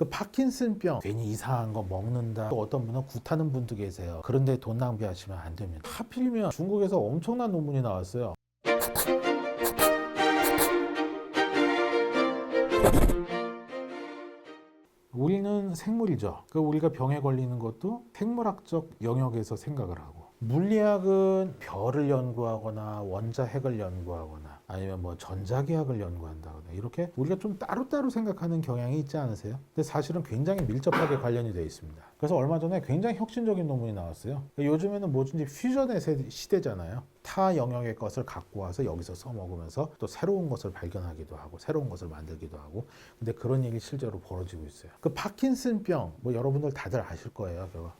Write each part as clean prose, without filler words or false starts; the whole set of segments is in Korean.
그 파킨슨병 괜히 이상한 거 먹는다. 또 어떤 분은 굿하는 분도 계세요. 그런데 돈 낭비하시면 안 됩니다. 하필이면 중국에서 엄청난 논문이 나왔어요. 우리는 생물이죠. 그 우리가 병에 걸리는 것도 생물학적 영역에서 생각을 하고, 물리학은 별을 연구하거나 원자핵을 연구하거나 아니면 뭐 전자기학을 연구한다거나 이렇게 우리가 좀 따로따로 생각하는 경향이 있지 않으세요? 근데 사실은 굉장히 밀접하게 관련이 되어 있습니다. 그래서 얼마 전에 굉장히 혁신적인 논문이 나왔어요. 요즘에는 뭐든지 퓨전의 시대잖아요. 타 영역의 것을 갖고 와서 여기서 써먹으면서 또 새로운 것을 발견하기도 하고 새로운 것을 만들기도 하고, 근데 그런 일이 실제로 벌어지고 있어요. 그 파킨슨병 뭐 여러분들 다들 아실 거예요. 그거.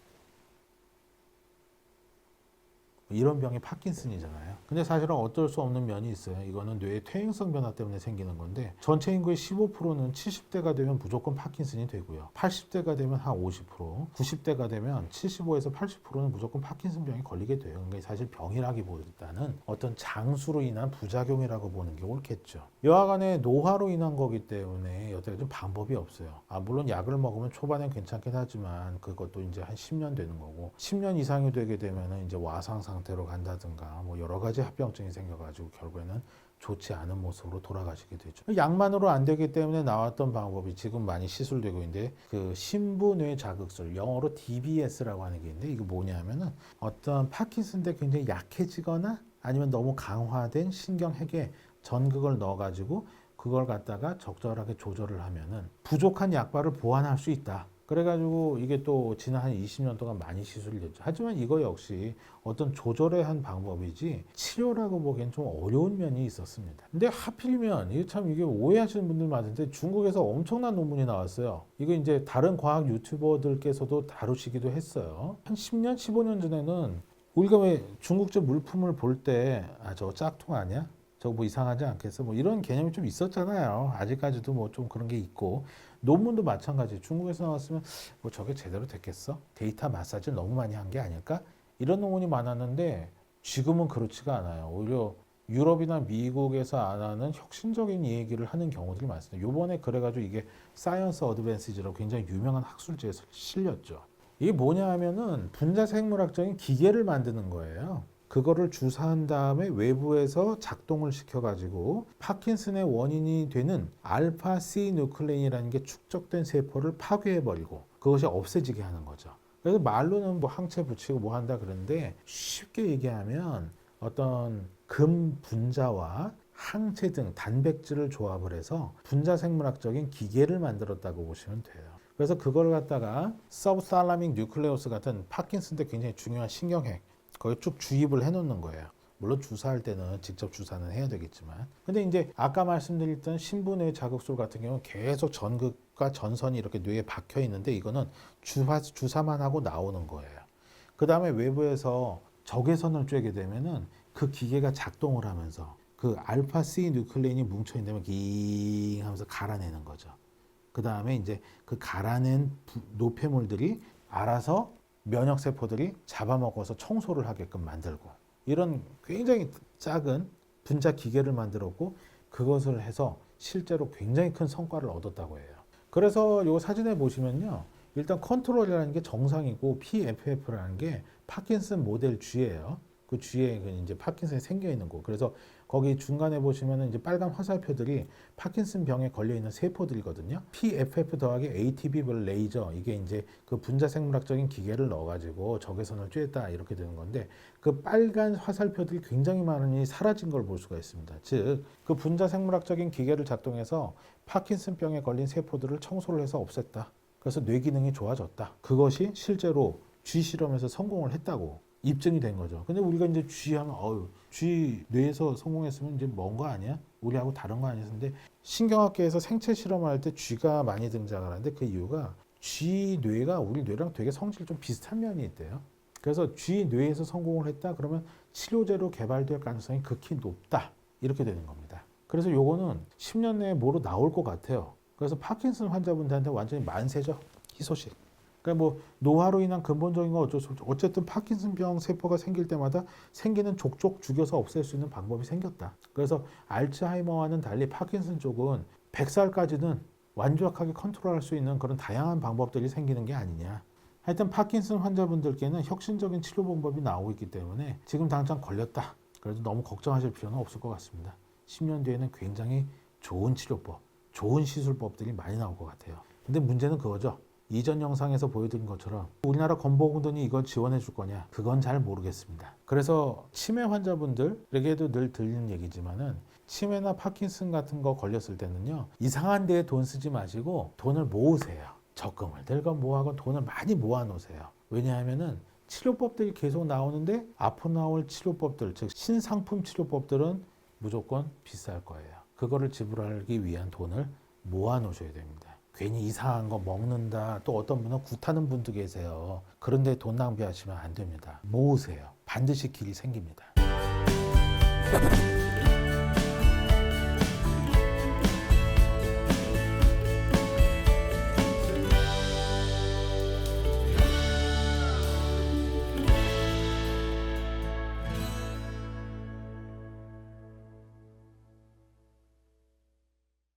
이런 병이 파킨슨이잖아요. 근데 사실은 어쩔 수 없는 면이 있어요. 이거는 뇌의 퇴행성 변화 때문에 생기는 건데, 전체 인구의 15%는 70대가 되면 무조건 파킨슨이 되고요. 80대가 되면 한 50%, 90대가 되면 75에서 80%는 무조건 파킨슨 병이 걸리게 돼요. 그러니까 사실 병이라기보다는 어떤 장수로 인한 부작용이라고 보는 게 옳겠죠. 여하간에 노화로 인한 거기 때문에 여태까지 좀 방법이 없어요. 물론 약을 먹으면 초반엔 괜찮긴 하지만 그것도 이제 한 10년 되는 거고, 10년 이상이 되게 되면 이제 와상 상태로 간다든가 뭐 여러 가지 합병증이 생겨가지고 결국에는 좋지 않은 모습으로 돌아가시게 되죠. 약만으로 안 되기 때문에 나왔던 방법이 지금 많이 시술되고 있는데, 그 신부뇌 자극술, 영어로 DBS라고 하는 게 있는데, 이거 뭐냐면은 어떤 파킨슨 때 굉장히 약해지거나 아니면 너무 강화된 신경핵에 전극을 넣어가지고 그걸 갖다가 적절하게 조절을 하면은 부족한 약발을 보완할 수 있다. 그래가지고 이게 또 지난 한 20년 동안 많이 시술이 됐죠. 하지만 이거 역시 어떤 조절의 한 방법이지 치료라고 보기엔 좀 어려운 면이 있었습니다. 근데 하필이면 이게 오해하시는 분들 많은데, 중국에서 엄청난 논문이 나왔어요. 이거 이제 다른 과학 유튜버들께서도 다루시기도 했어요. 한 10년, 15년 전에는 우리가 왜 중국제 물품을 볼 때 저거 짝퉁 아니야? 저거 뭐 이상하지 않겠어? 뭐 이런 개념이 좀 있었잖아요. 아직까지도 뭐 좀 그런 게 있고, 논문도 마찬가지. 중국에서 나왔으면 뭐 저게 제대로 됐겠어? 데이터 마사지를 너무 많이 한 게 아닐까? 이런 논문이 많았는데 지금은 그렇지가 않아요. 오히려 유럽이나 미국에서 안 하는 혁신적인 얘기를 하는 경우들이 많습니다. 요번에 그래가지고 이게 사이언스 어드밴시지라고 굉장히 유명한 학술지에 실렸죠. 이게 뭐냐 하면은 분자생물학적인 기계를 만드는 거예요. 그거를 주사한 다음에 외부에서 작동을 시켜가지고 파킨슨의 원인이 되는 알파 C 누클레인이라는 게 축적된 세포를 파괴해버리고 그것이 없어지게 하는 거죠. 그래서 말로는 뭐 항체 붙이고 뭐 한다 그러는데, 쉽게 얘기하면 어떤 금 분자와 항체 등 단백질을 조합을 해서 분자생물학적인 기계를 만들었다고 보시면 돼요. 그래서 그걸 갖다가 서브살라믹 뉴클레우스 같은 파킨슨 때 굉장히 중요한 신경핵 거기 쭉 주입을 해놓는 거예요. 물론 주사할 때는 직접 주사는 해야 되겠지만, 근데 이제 아까 말씀드렸던 신부뇌 자극술 같은 경우는 계속 전극과 전선이 이렇게 뇌에 박혀 있는데, 이거는 주사만 하고 나오는 거예요. 그 다음에 외부에서 적외선을 쬐게 되면은 그 기계가 작동을 하면서 그 알파 C 뉴클레인이 뭉쳐 있는 깅 하면서 갈아내는 거죠. 그 다음에 이제 그 갈아낸 노폐물들이 알아서 면역세포들이 잡아먹어서 청소를 하게끔 만들고, 이런 굉장히 작은 분자 기계를 만들었고, 그것을 해서 실제로 굉장히 큰 성과를 얻었다고 해요. 그래서 이 사진에 보시면요, 일단 컨트롤이라는 게 정상이고 PFF라는 게 파킨슨 모델 G예요. 그 G에 이제 파킨슨이 생겨 있는 거. 그래서 거기 중간에 보시면은 이제 빨간 화살표들이 파킨슨 병에 걸려 있는 세포들이거든요. PFF 더하기 ATP 레이저, 이게 이제 그 분자생물학적인 기계를 넣어가지고 적외선을 쬐다 이렇게 되는 건데, 그 빨간 화살표들이 굉장히 많으니 사라진 걸 볼 수가 있습니다. 즉, 그 분자생물학적인 기계를 작동해서 파킨슨 병에 걸린 세포들을 청소를 해서 없앴다. 그래서 뇌 기능이 좋아졌다. 그것이 실제로 G 실험에서 성공을 했다고 입증이 된 거죠. 근데 우리가 이제 G 하면 G 뇌에서 성공했으면 이제 뭔 거 아니야? 우리하고 다른 거 아니야? 근데 신경학계에서 생체 실험을 할 때 G가 많이 등장을 하는데, 그 이유가 G 뇌가 우리 뇌랑 되게 성질이 좀 비슷한 면이 있대요. 그래서 G 뇌에서 성공을 했다 그러면 치료제로 개발될 가능성이 극히 높다. 이렇게 되는 겁니다. 그래서 요거는 10년 내에 뭐로 나올 것 같아요. 그래서 파킨슨 환자분들한테 완전히 만세죠. 희소식. 그러니까 뭐 노화로 인한 근본적인 건 어쩔 수 없죠. 어쨌든 파킨슨병 세포가 생길 때마다 생기는 족족 죽여서 없앨 수 있는 방법이 생겼다. 그래서 알츠하이머와는 달리 파킨슨 쪽은 100살까지는 완벽하게 컨트롤할 수 있는 그런 다양한 방법들이 생기는 게 아니냐. 하여튼 파킨슨 환자분들께는 혁신적인 치료 방법이 나오고 있기 때문에 지금 당장 걸렸다, 그래도 너무 걱정하실 필요는 없을 것 같습니다. 10년 뒤에는 굉장히 좋은 치료법, 좋은 시술법들이 많이 나올 것 같아요. 근데 문제는 그거죠. 이전 영상에서 보여드린 것처럼 우리나라 건보공단이 이걸 지원해 줄 거냐, 그건 잘 모르겠습니다. 그래서 치매 환자분들에게도 늘 들리는 얘기지만은 치매나 파킨슨 같은 거 걸렸을 때는요, 이상한 데에 돈 쓰지 마시고 돈을 모으세요. 적금을 들건 뭐하건 돈을 많이 모아 놓으세요. 왜냐하면은 치료법들이 계속 나오는데 앞으로 나올 치료법들, 즉 신상품 치료법들은 무조건 비쌀 거예요. 그거를 지불하기 위한 돈을 모아 놓으셔야 됩니다. 괜히 이상한 거 먹는다, 또 어떤 분은 굿하는 분도 계세요. 그런데 돈 낭비하시면 안 됩니다. 모으세요. 반드시 길이 생깁니다.